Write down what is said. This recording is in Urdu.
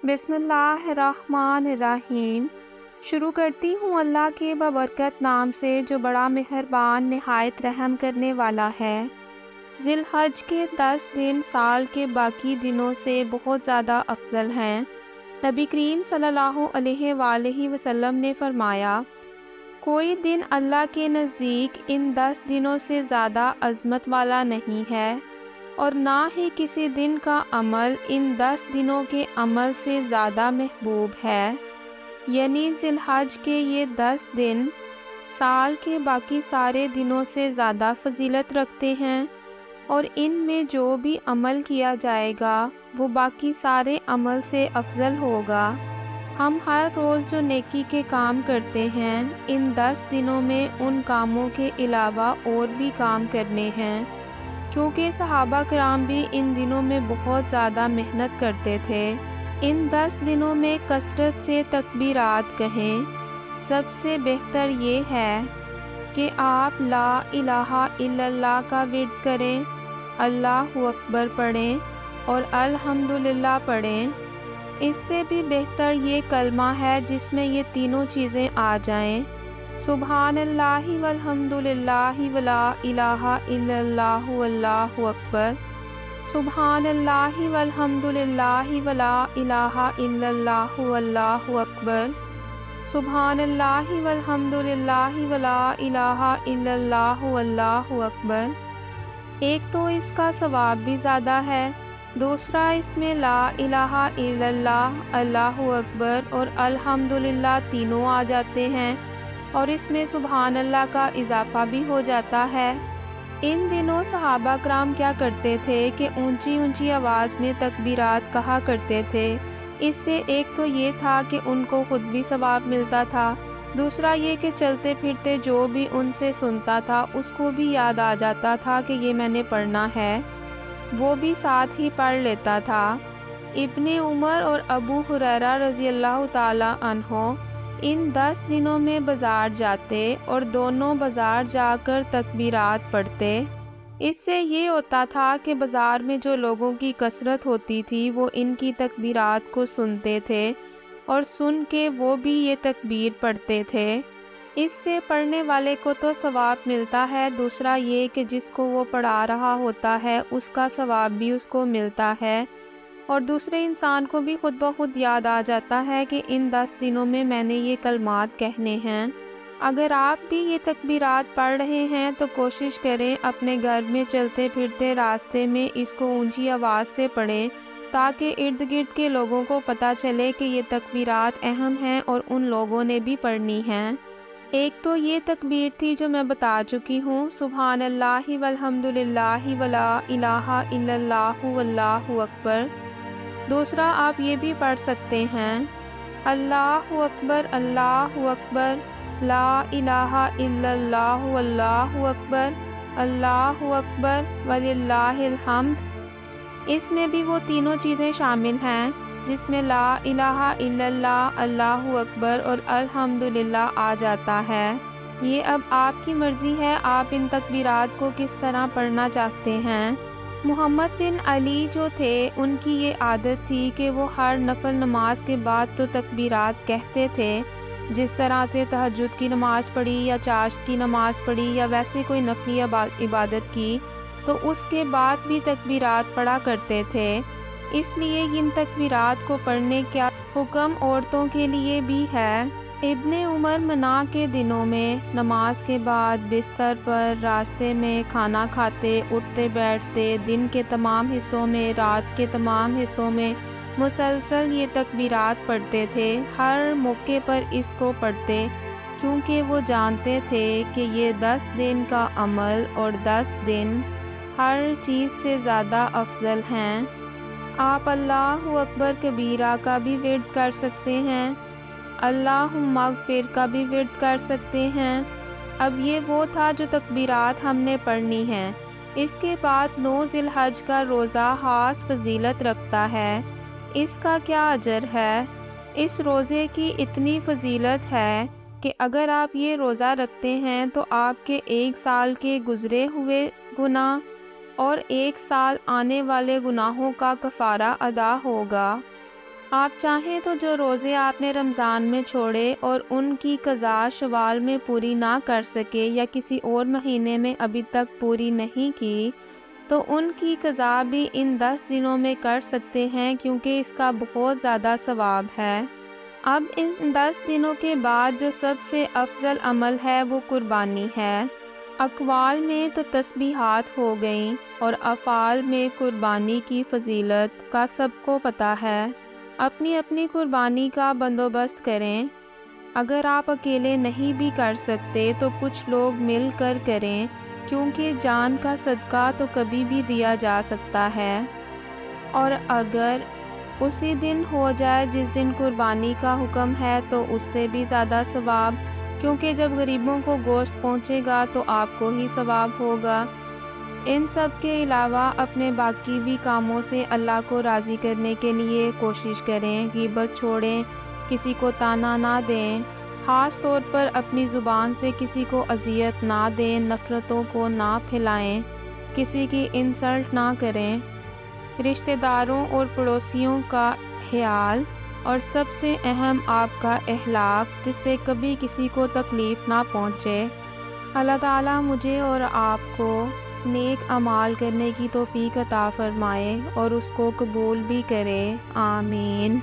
بسم اللہ الرحمن الرحیم۔ شروع کرتی ہوں اللہ کے بابرکت نام سے جو بڑا مہربان نہایت رحم کرنے والا ہے۔ ذی الحج کے 10 دن سال کے باقی دنوں سے بہت زیادہ افضل ہیں۔ نبی کریم صلی اللہ علیہ وآلہ وسلم نے فرمایا، کوئی دن اللہ کے نزدیک ان 10 دنوں سے زیادہ عظمت والا نہیں ہے، اور نہ ہی کسی دن کا عمل ان 10 دنوں کے عمل سے زیادہ محبوب ہے۔ یعنی ذی الحج کے یہ 10 دن سال کے باقی سارے دنوں سے زیادہ فضیلت رکھتے ہیں، اور ان میں جو بھی عمل کیا جائے گا وہ باقی سارے عمل سے افضل ہوگا۔ ہم ہر روز جو نیکی کے کام کرتے ہیں، ان 10 دنوں میں ان کاموں کے علاوہ اور بھی کام کرنے ہیں، کیونکہ صحابہ کرام بھی ان دنوں میں بہت زیادہ محنت کرتے تھے۔ ان 10 دنوں میں کثرت سے تکبیرات کہیں۔ سب سے بہتر یہ ہے کہ آپ لا الہ الا اللہ کا ورد کریں، اللہ اکبر پڑھیں اور الحمدللہ پڑھیں۔ اس سے بھی بہتر یہ کلمہ ہے جس میں یہ تینوں چیزیں آ جائیں، سبحان اللہ والحمدللہ ولا الہ الا اللہ واللہ اکبر، سبحان اللہ والحمدللہ ولا الہ الا اللہ واللہ اکبر، سبحان اللہ والحمدللہ ولا الہ الا اللہ واللہ اکبر۔ ایک تو اس کا ثواب بھی زیادہ ہے، دوسرا اس میں لا الہ الا اللہ، اللہ اکبر اور الحمدللہ تینوں آ جاتے ہیں، اور اس میں سبحان اللہ کا اضافہ بھی ہو جاتا ہے۔ ان دنوں صحابہ کرام کیا کرتے تھے کہ اونچی اونچی آواز میں تکبیرات کہا کرتے تھے۔ اس سے ایک تو یہ تھا کہ ان کو خود بھی ثواب ملتا تھا، دوسرا یہ کہ چلتے پھرتے جو بھی ان سے سنتا تھا اس کو بھی یاد آ جاتا تھا کہ یہ میں نے پڑھنا ہے، وہ بھی ساتھ ہی پڑھ لیتا تھا۔ ابن عمر اور ابو ہریرہ رضی اللہ تعالی عنہ ان 10 دنوں میں بازار جاتے اور دونوں بازار جا کر تکبیرات پڑھتے۔ اس سے یہ ہوتا تھا کہ بازار میں جو لوگوں کی کثرت ہوتی تھی وہ ان کی تکبیرات کو سنتے تھے، اور سن کے وہ بھی یہ تکبیر پڑھتے تھے۔ اس سے پڑھنے والے کو تو ثواب ملتا ہے، دوسرا یہ کہ جس کو وہ پڑھا رہا ہوتا ہے اس کا ثواب بھی اس کو ملتا ہے، اور دوسرے انسان کو بھی خود بخود یاد آ جاتا ہے کہ ان 10 دنوں میں میں نے یہ کلمات کہنے ہیں۔ اگر آپ بھی یہ تکبیرات پڑھ رہے ہیں تو کوشش کریں اپنے گھر میں چلتے پھرتے راستے میں اس کو اونچی آواز سے پڑھیں، تاکہ ارد گرد کے لوگوں کو پتہ چلے کہ یہ تکبیرات اہم ہیں اور ان لوگوں نے بھی پڑھنی ہیں۔ ایک تو یہ تکبیر تھی جو میں بتا چکی ہوں، سبحان اللہ والحمدللہ ولا الہ الا اللہ واللہ اکبر۔ دوسرا آپ یہ بھی پڑھ سکتے ہیں، اللہ اکبر اللہ اکبر، لا الہ الا اللہ واللہ اکبر، اللہ اکبر وللہ الحمد۔ اس میں بھی وہ تینوں چیزیں شامل ہیں جس میں لا الہ الا اللہ، اللہ اکبر اور الحمدللہ آ جاتا ہے۔ یہ اب آپ کی مرضی ہے آپ ان تکبیرات کو کس طرح پڑھنا چاہتے ہیں۔ محمد بن علی جو تھے ان کی یہ عادت تھی کہ وہ ہر نفل نماز کے بعد تو تکبیرات کہتے تھے، جس طرح سے تہجد کی نماز پڑھی یا چاشت کی نماز پڑھی یا ویسے کوئی نفلی عبادت کی تو اس کے بعد بھی تکبیرات پڑھا کرتے تھے۔ اس لیے ان تکبیرات کو پڑھنے کا حکم عورتوں کے لیے بھی ہے۔ ابن عمر منع کے دنوں میں نماز کے بعد بستر پر، راستے میں، کھانا کھاتے، اٹھتے بیٹھتے، دن کے تمام حصوں میں، رات کے تمام حصوں میں مسلسل یہ تکبیرات پڑھتے تھے۔ ہر موقع پر اس کو پڑھتے، کیونکہ وہ جانتے تھے کہ یہ 10 دن کا عمل اور 10 دن ہر چیز سے زیادہ افضل ہیں۔ آپ اللہ اکبر کبیرہ کا بھی ورد کر سکتے ہیں، اللہم اغفر کا بھی ورد کر سکتے ہیں۔ اب یہ وہ تھا جو تکبیرات ہم نے پڑھنی ہیں۔ اس کے بعد 9 ذی الحج کا روزہ خاص فضیلت رکھتا ہے۔ اس کا کیا اجر ہے؟ اس روزے کی اتنی فضیلت ہے کہ اگر آپ یہ روزہ رکھتے ہیں تو آپ کے 1 سال کے گزرے ہوئے گناہ اور 1 سال آنے والے گناہوں کا کفارہ ادا ہوگا۔ آپ چاہیں تو جو روزے آپ نے رمضان میں چھوڑے اور ان کی قضا شوال میں پوری نہ کر سکے یا کسی اور مہینے میں ابھی تک پوری نہیں کی، تو ان کی قضا بھی ان 10 دنوں میں کر سکتے ہیں، کیونکہ اس کا بہت زیادہ ثواب ہے۔ اب ان 10 دنوں کے بعد جو سب سے افضل عمل ہے وہ قربانی ہے۔ اقوال میں تو تسبیحات ہو گئیں اور افعال میں قربانی کی فضیلت کا سب کو پتہ ہے۔ اپنی اپنی قربانی کا بندوبست کریں۔ اگر آپ اکیلے نہیں بھی کر سکتے تو کچھ لوگ مل کر کریں، کیونکہ جان کا صدقہ تو کبھی بھی دیا جا سکتا ہے، اور اگر اسی دن ہو جائے جس دن قربانی کا حکم ہے تو اس سے بھی زیادہ ثواب، کیونکہ جب غریبوں کو گوشت پہنچے گا تو آپ کو ہی ثواب ہوگا۔ ان سب کے علاوہ اپنے باقی بھی کاموں سے اللہ کو راضی کرنے کے لیے کوشش کریں، غیبت چھوڑیں، کسی کو طعنہ نہ دیں، خاص طور پر اپنی زبان سے کسی کو اذیت نہ دیں، نفرتوں کو نہ پھیلائیں، کسی کی انسلٹ نہ کریں، رشتہ داروں اور پڑوسیوں کا خیال، اور سب سے اہم آپ کا اخلاق، جس سے کبھی کسی کو تکلیف نہ پہنچے۔ اللہ تعالیٰ مجھے اور آپ کو نیک اعمال کرنے کی توفیق عطا فرمائے اور اس کو قبول بھی کرے، آمین۔